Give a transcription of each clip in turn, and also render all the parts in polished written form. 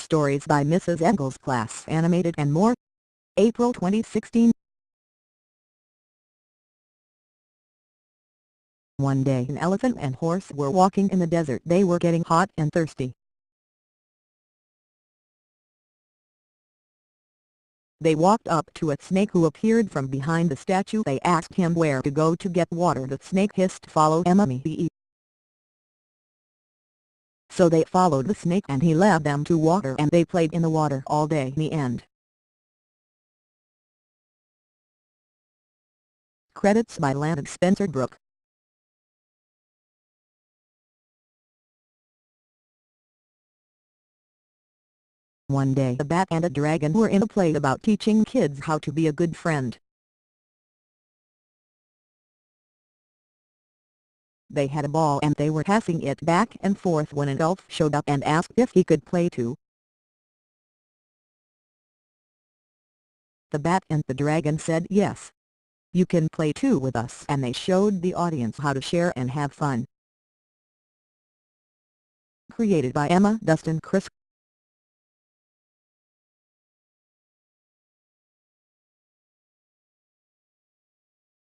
stories by Mrs. Engel's Class Animated and More. April 2016. One day an elephant and horse were walking in the desert. They were getting hot and thirsty. They walked up to a snake who appeared from behind the statue. They asked him where to go to get water. The snake hissed, "Follow me." So they followed the snake and he led them to water, and they played in the water all day. The end. Credits by Landon Spencer Brook. One day a bat and a dragon were in a play about teaching kids how to be a good friend. They had a ball and they were passing it back and forth when an elf showed up and asked if he could play too. The bat and the dragon said yes. "You can play too with us," and they showed the audience how to share and have fun. Created by Emma, Dustin, Chris.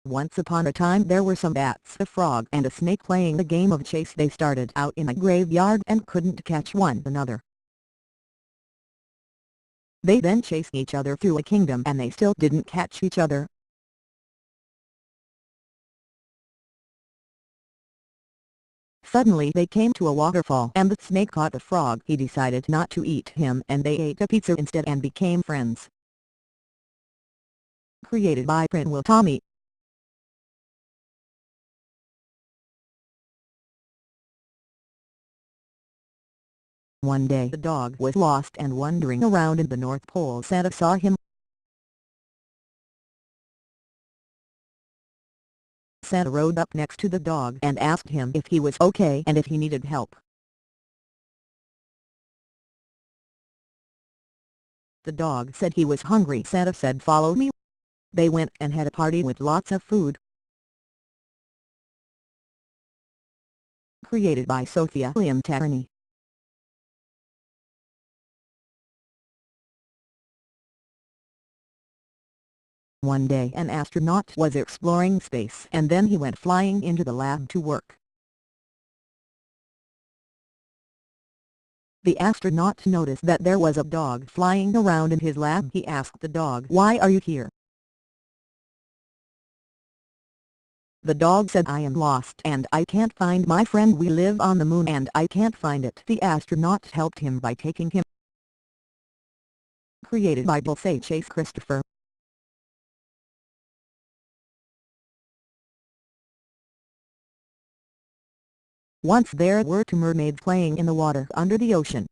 Once upon a time there were some bats, a frog and a snake playing the game of chase. They started out in a graveyard and couldn't catch one another. They then chased each other through a kingdom and they still didn't catch each other. Suddenly they came to a waterfall and the snake caught the frog. He decided not to eat him and they ate a pizza instead and became friends. Created by Will Tommy. One day the dog was lost and wandering around in the North Pole. Santa saw him. Santa rode up next to the dog and asked him if he was okay and if he needed help. The dog said he was hungry. Santa said, "Follow me." They went and had a party with lots of food. Created by Sophia Liam Tarney. One day an astronaut was exploring space and then he went flying into the lab to work. The astronaut noticed that there was a dog flying around in his lab. He asked the dog, "Why are you here?" The dog said, "I am lost and I can't find my friend. We live on the moon and I can't find it." The astronaut helped him by taking him. Created by Chase Christopher. Once there were two mermaids playing in the water under the ocean.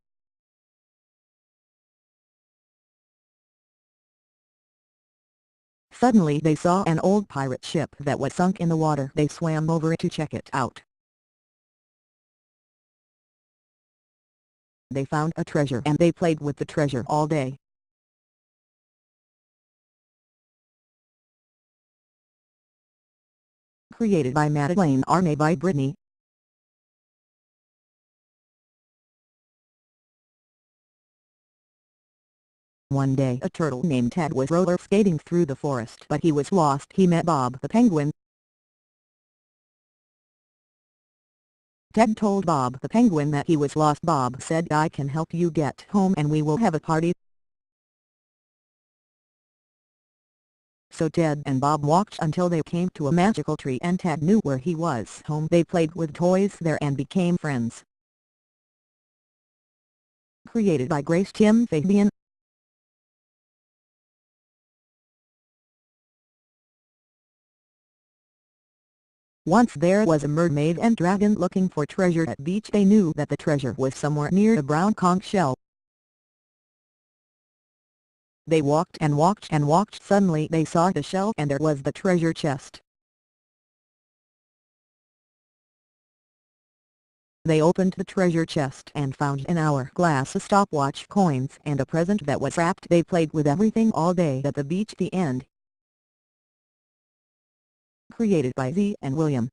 Suddenly they saw an old pirate ship that was sunk in the water. They swam over it to check it out. They found a treasure and they played with the treasure all day. Created by Madeleine Arne by Brittany. One day a turtle named Ted was roller skating through the forest, but he was lost. He met Bob the penguin. Ted told Bob the penguin that he was lost. Bob said, "I can help you get home and we will have a party." So Ted and Bob walked until they came to a magical tree and Ted knew where he was home. They played with toys there and became friends. Created by Grace Tim Fabian. Once there was a mermaid and dragon looking for treasure at beach. They knew that the treasure was somewhere near a brown conch shell. They walked and walked and walked. Suddenly they saw the shell and there was the treasure chest. They opened the treasure chest and found an hourglass, a stopwatch, coins and a present that was wrapped. They played with everything all day at the beach. The end. Created by Z and William.